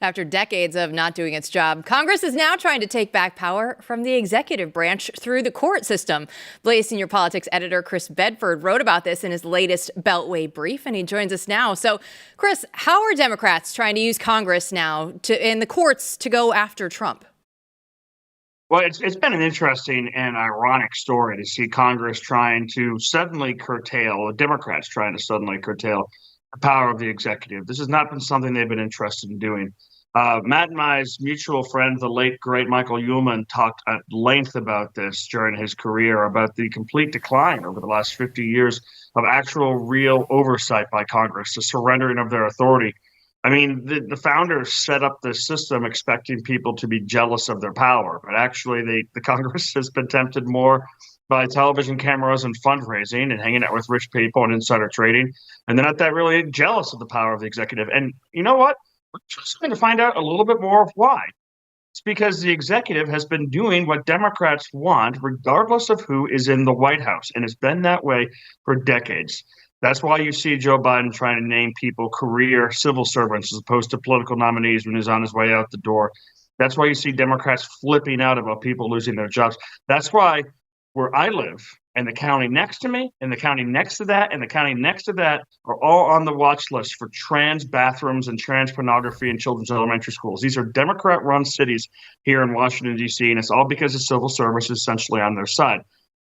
After decades of not doing its job, Congress is now trying to take back power from the executive branch through the court system. Blaze senior politics editor Chris Bedford wrote about this in his latest Beltway brief, and he joins us now. So, Chris, how are Democrats trying to use Congress now and the courts to go after Trump? Well, it's been an interesting and ironic story to see Congress trying to suddenly curtail, or Democrats trying to suddenly curtail the power of the executive. This has not been something they've been interested in doing. Matt and I's mutual friend, the late, great Michael Uhlman, talked at length about this during his career, about the complete decline over the last 50 years of actual real oversight by Congress, the surrendering of their authority. I mean, the founders set up this system expecting people to be jealous of their power, but actually the Congress has been tempted more by television cameras and fundraising and hanging out with rich people and insider trading. And they're not that really jealous of the power of the executive. And you know what? We're just going to find out a little bit more of why. It's because the executive has been doing what Democrats want, regardless of who is in the White House. And it's been that way for decades. That's why you see Joe Biden trying to name people career civil servants as opposed to political nominees when he's on his way out the door. That's why you see Democrats flipping out about people losing their jobs. That's why where I live and the county next to me and the county next to that and the county next to that are all on the watch list for trans bathrooms and trans pornography in children's elementary schools. These are Democrat-run cities here in Washington, D.C., and it's all because the civil service is essentially on their side.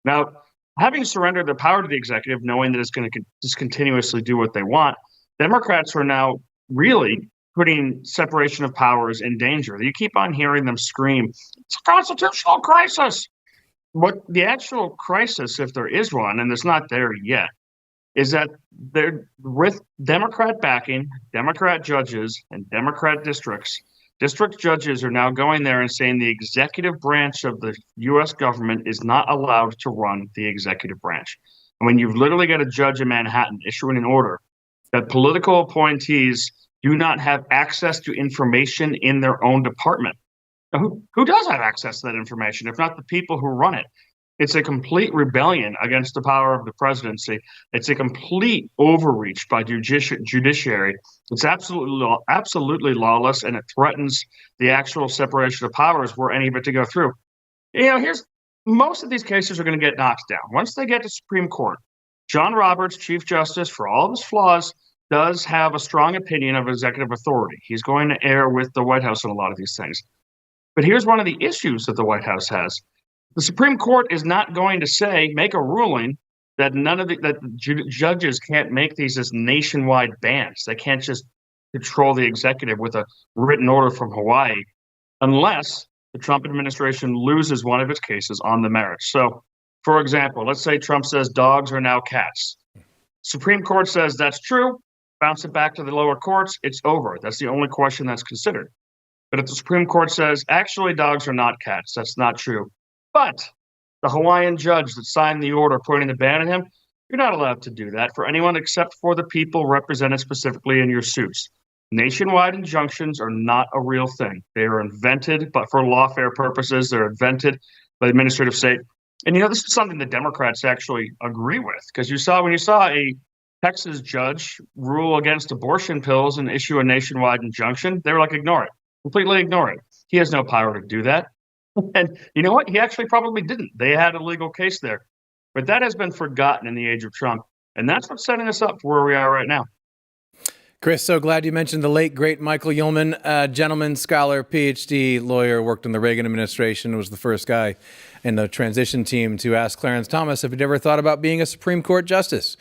Now, having surrendered their power to the executive, knowing that it's going to just continuously do what they want, Democrats are now really putting separation of powers in danger. You keep on hearing them scream, it's a constitutional crisis. What the actual crisis, if there is one, and it's not there yet, is that they're with Democrat backing, Democrat judges, and Democrat districts. District judges are now going there and saying the executive branch of the U.S. government is not allowed to run the executive branch. I mean, you've literally got a judge in Manhattan issuing an order that political appointees do not have access to information in their own department. Now, who does have access to that information, if not the people who run it? It's a complete rebellion against the power of the presidency. It's a complete overreach by judiciary. It's absolutely lawless, and it threatens the actual separation of powers were any of it to go through. You know, most of these cases are going to get knocked down. Once they get to Supreme Court, John Roberts, Chief Justice, for all of his flaws, does have a strong opinion of executive authority. He's going to err with the White House on a lot of these things. But here's one of the issues that the White House has. The Supreme Court is not going to make a ruling that judges can't make these as nationwide bans. They can't just control the executive with a written order from Hawaii unless the Trump administration loses one of its cases on the merits. So, for example, let's say Trump says dogs are now cats. Supreme Court says that's true, bounce it back to the lower courts, it's over. That's the only question that's considered. But if the Supreme Court says, actually, dogs are not cats, that's not true. But the Hawaiian judge that signed the order putting the ban on him, you're not allowed to do that for anyone except for the people represented specifically in your suits. Nationwide injunctions are not a real thing. They are invented, but for lawfare purposes, they're invented by the administrative state. And, this is something the Democrats actually agree with, because when you saw a Texas judge rule against abortion pills and issue a nationwide injunction, they were like, ignore it. Completely ignore it. He has no power to do that. And you know what? He actually probably didn't. They had a legal case there. But that has been forgotten in the age of Trump. And that's what's setting us up for where we are right now. Chris, so glad you mentioned the late, great Michael Uhlman, gentleman, scholar, PhD, lawyer, worked in the Reagan administration, was the first guy in the transition team to ask Clarence Thomas if he'd ever thought about being a Supreme Court justice.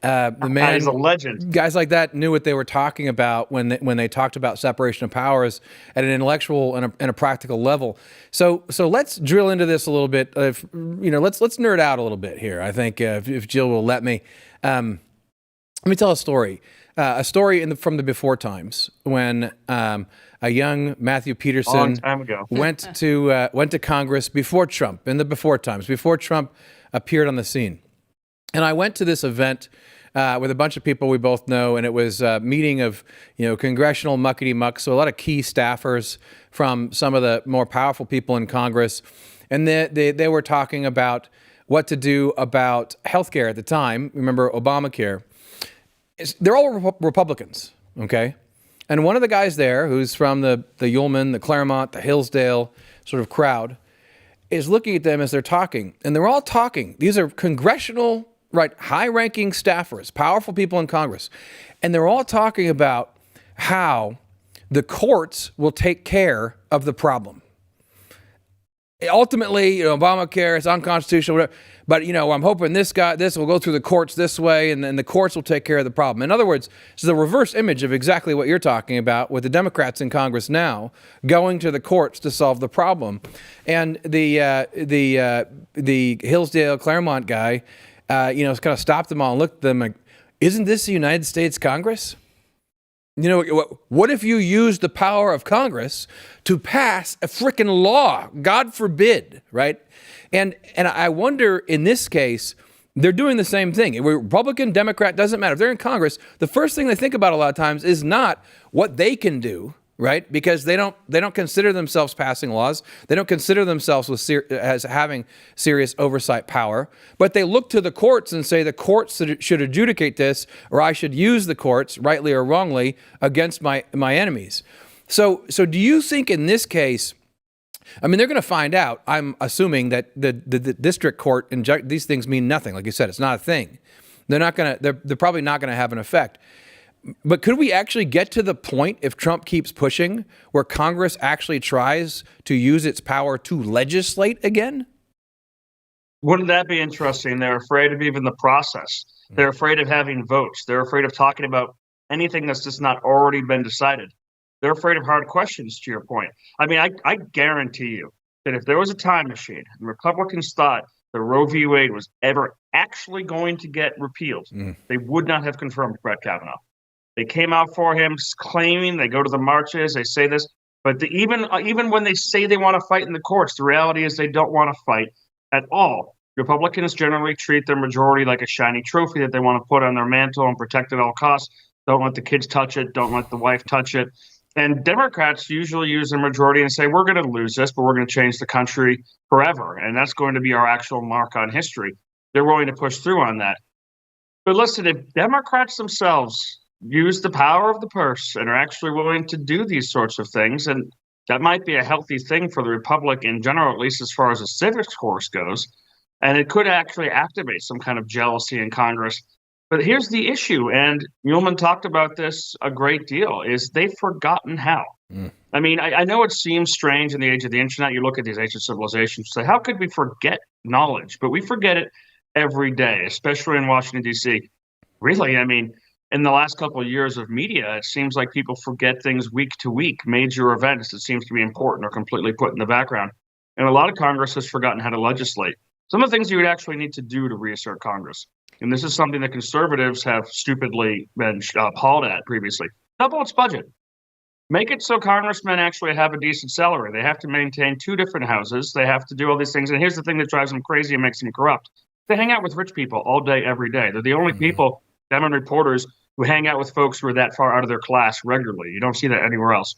The man, he's a legend. Guys like that knew what they were talking about when they talked about separation of powers at an intellectual and a practical level. So let's drill into this a little bit. Let's nerd out a little bit here. I think if Jill will let me. Let me tell a story. A story from the before times when a young Matthew Peterson long time ago. went to Congress before Trump, in the before times, before Trump appeared on the scene. And I went to this event with a bunch of people we both know, and it was a meeting of congressional muckety-muck, so a lot of key staffers from some of the more powerful people in Congress. And they were talking about what to do about healthcare at the time. Remember Obamacare? They're all Republicans, okay? And one of the guys there, who's from the Ullman, the Claremont, the Hillsdale sort of crowd, is looking at them as they're talking. And they're all talking. These are congressional, right, high-ranking staffers, powerful people in Congress. And they're all talking about how the courts will take care of the problem. Ultimately, Obamacare is unconstitutional, whatever, but, I'm hoping this will go through the courts this way, and then the courts will take care of the problem. In other words, it's the reverse image of exactly what you're talking about with the Democrats in Congress now going to the courts to solve the problem. And the Hillsdale Claremont guy, kind of stopped them all and looked at them like, isn't this the United States Congress? What if you use the power of Congress to pass a frickin' law? God forbid, right? And I wonder, in this case, they're doing the same thing. Republican, Democrat, doesn't matter. If they're in Congress, the first thing they think about a lot of times is not what they can do, right? Because they don't consider themselves passing laws. They don't consider themselves as having serious oversight power. But they look to the courts and say the courts should adjudicate this, or I should use the courts, rightly or wrongly, against my enemies. So do you think in this case, they're going to find out, I'm assuming, that the district court and these things mean nothing. Like you said, it's not a thing. They're probably not going to have an effect. But could we actually get to the point, if Trump keeps pushing, where Congress actually tries to use its power to legislate again? Wouldn't that be interesting? They're afraid of even the process. They're afraid of having votes. They're afraid of talking about anything that's just not already been decided. They're afraid of hard questions, to your point. I guarantee you that if there was a time machine and Republicans thought that Roe v. Wade was ever actually going to get repealed, they would not have confirmed Brett Kavanaugh. They came out for him, claiming, they go to the marches, they say this, but even when they say they want to fight in the courts, the reality is they don't want to fight at all. Republicans generally treat their majority like a shiny trophy that they want to put on their mantle and protect at all costs. Don't let the kids touch it. Don't let the wife touch it. And Democrats usually use their majority and say, we're going to lose this, but we're going to change the country forever. And that's going to be our actual mark on history. They're willing to push through on that. But listen, if Democrats themselves use the power of the purse and are actually willing to do these sorts of things, and that might be a healthy thing for the Republic in general, at least as far as the civics course goes, and it could actually activate some kind of jealousy in Congress. But here's the issue, and Ullman talked about this a great deal, is they've forgotten how. I know it seems strange in the age of the internet. You look at these ancient civilizations and say, how could we forget knowledge? But we forget it every day, especially in Washington, D.C. Really, in the last couple of years of media, it seems like people forget things week to week, major events that seems to be important are completely put in the background. And a lot of Congress has forgotten how to legislate. Some of the things you would actually need to do to reassert Congress, and this is something that conservatives have stupidly been appalled at previously, double its budget. Make it so congressmen actually have a decent salary. They have to maintain 2 different houses. They have to do all these things. And here's the thing that drives them crazy and makes them corrupt. They hang out with rich people all day, every day. They're the only people, them and reporters, who hang out with folks who are that far out of their class regularly. You don't see that anywhere else.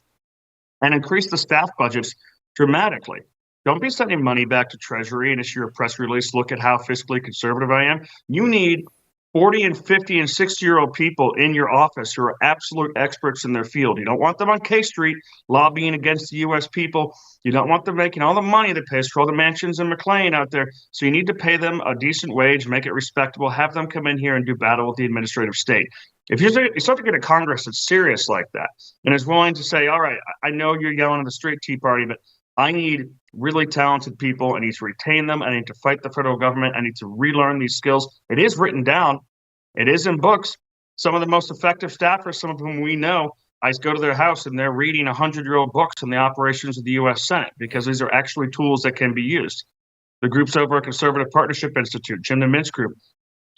And increase the staff budgets dramatically. Don't be sending money back to Treasury and issue a press release, look at how fiscally conservative I am. You need 40 and 50 and 60-year-old people in your office who are absolute experts in their field. You don't want them on K Street lobbying against the U.S. people. You don't want them making all the money that pays for all the mansions in McLean out there. So you need to pay them a decent wage, make it respectable, have them come in here and do battle with the administrative state. If you start to get a Congress that's serious like that and is willing to say, all right, I know you're yelling at the street Tea Party, but I need really talented people. I need to retain them. I need to fight the federal government. I need to relearn these skills. It is written down. It is in books. Some of the most effective staffers, some of whom we know, I go to their house and they're reading 100-year-old books on the operations of the U.S. Senate because these are actually tools that can be used. The groups over at Conservative Partnership Institute, Jim the Mintz Group,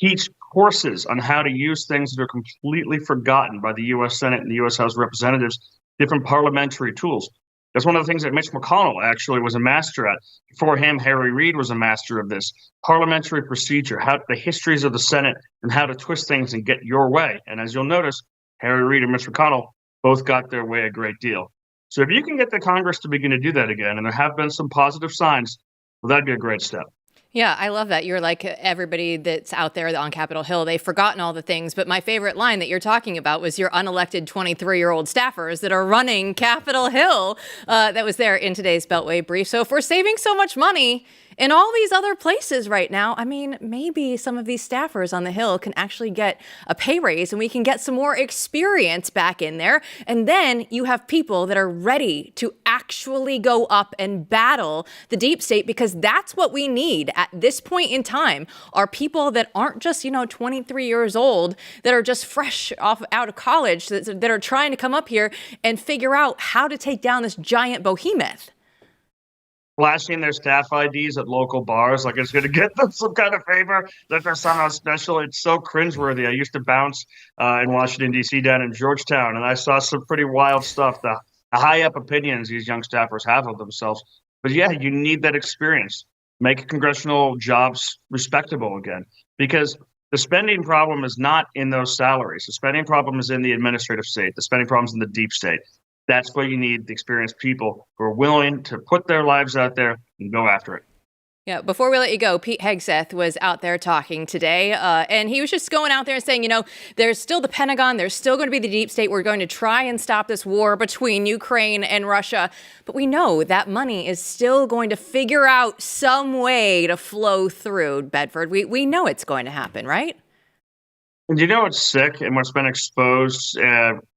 teach courses on how to use things that are completely forgotten by the U.S. Senate and the U.S. House of Representatives, different parliamentary tools. That's one of the things that Mitch McConnell actually was a master at. Before him, Harry Reid was a master of this. Parliamentary procedure, the histories of the Senate, and how to twist things and get your way. And as you'll notice, Harry Reid and Mitch McConnell both got their way a great deal. So if you can get the Congress to begin to do that again, and there have been some positive signs, well, that'd be a great step. Yeah, I love that. You're like everybody that's out there on Capitol Hill. They've forgotten all the things. But my favorite line that you're talking about was your unelected 23-year-old staffers that are running Capitol Hill that was there in today's Beltway brief. So if we're saving so much money in all these other places right now, I mean, maybe some of these staffers on the Hill can actually get a pay raise and we can get some more experience back in there. And then you have people that are ready to actually go up and battle the deep state, because that's what we need at this point in time, are people that aren't just, 23 years old, that are just fresh out of college, that are trying to come up here and figure out how to take down this giant behemoth. Flashing their staff IDs at local bars like it's going to get them some kind of favor, that they're somehow special. It's so cringeworthy. I used to bounce in Washington, D.C. down in Georgetown, and I saw some pretty wild stuff, the high up opinions these young staffers have of themselves. But yeah, you need that experience. Make congressional jobs respectable again, because the spending problem is not in those salaries. The spending problem is in the administrative state. The spending problem is in the deep state. That's where you need the experienced people who are willing to put their lives out there and go after it. Yeah, before we let you go, Pete Hegseth was out there talking today, and he was just going out there and saying, there's still the Pentagon, there's still going to be the deep state. We're going to try and stop this war between Ukraine and Russia. But we know that money is still going to figure out some way to flow through, Bedford. We know it's going to happen, right? And what's sick and what's been exposed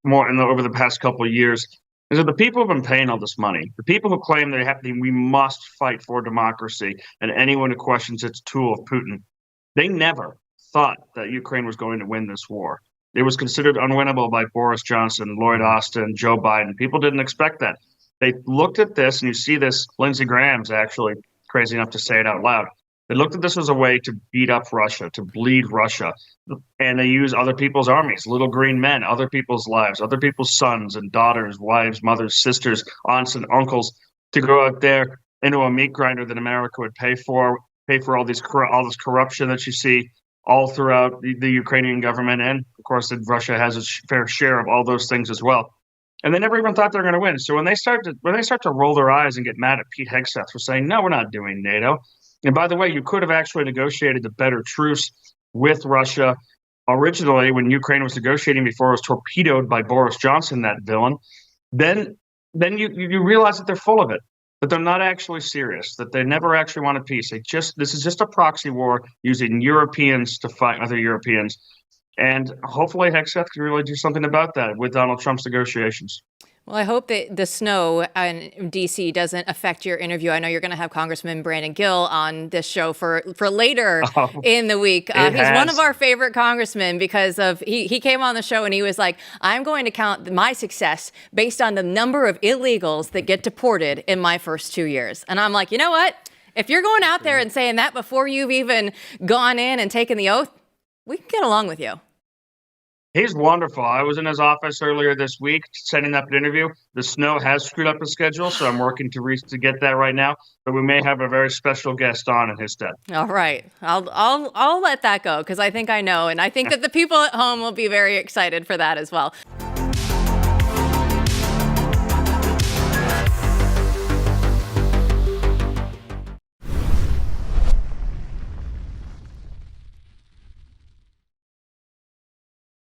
more over the past couple of years is that the people who've been paying all this money, the people who claim we must fight for democracy, and anyone who questions it's a tool of Putin, they never thought that Ukraine was going to win this war. It was considered unwinnable by Boris Johnson, Lloyd Austin, Joe Biden. People didn't expect that. They looked at this, and you see this, Lindsey Graham's actually crazy enough to say it out loud. They looked at this as a way to beat up Russia, to bleed Russia. And they use other people's armies, little green men, other people's lives, other people's sons and daughters, wives, mothers, sisters, aunts and uncles to go out there into a meat grinder that America would pay for all this corruption that you see all throughout the Ukrainian government. And of course, that Russia has a fair share of all those things as well. And they never even thought they were going to win. So when they start to roll their eyes and get mad at Pete Hegseth for saying, no, we're not doing NATO. And by the way, you could have actually negotiated a better truce with Russia originally when Ukraine was negotiating before it was torpedoed by Boris Johnson, that villain. Then you realize that they're full of it, that they're not actually serious, that they never actually wanted peace. This is just a proxy war using Europeans to fight other Europeans. And hopefully Hegseth can really do something about that with Donald Trump's negotiations. Well, I hope that the snow in D.C. doesn't affect your interview. I know you're going to have Congressman Brandon Gill on this show for later in the week. He's one of our favorite congressmen because he came on the show and he was like, I'm going to count my success based on the number of illegals that get deported in my first 2 years. And I'm like, you know what? If you're going out there and saying that before you've even gone in and taken the oath, we can get along with you. He's wonderful. I was in his office earlier this week setting up an interview. The snow has screwed up his schedule, so I'm working to get that right now. But we may have a very special guest on in his stead. All right. I'll let that go because I think I know. And I think that the people at home will be very excited for that as well.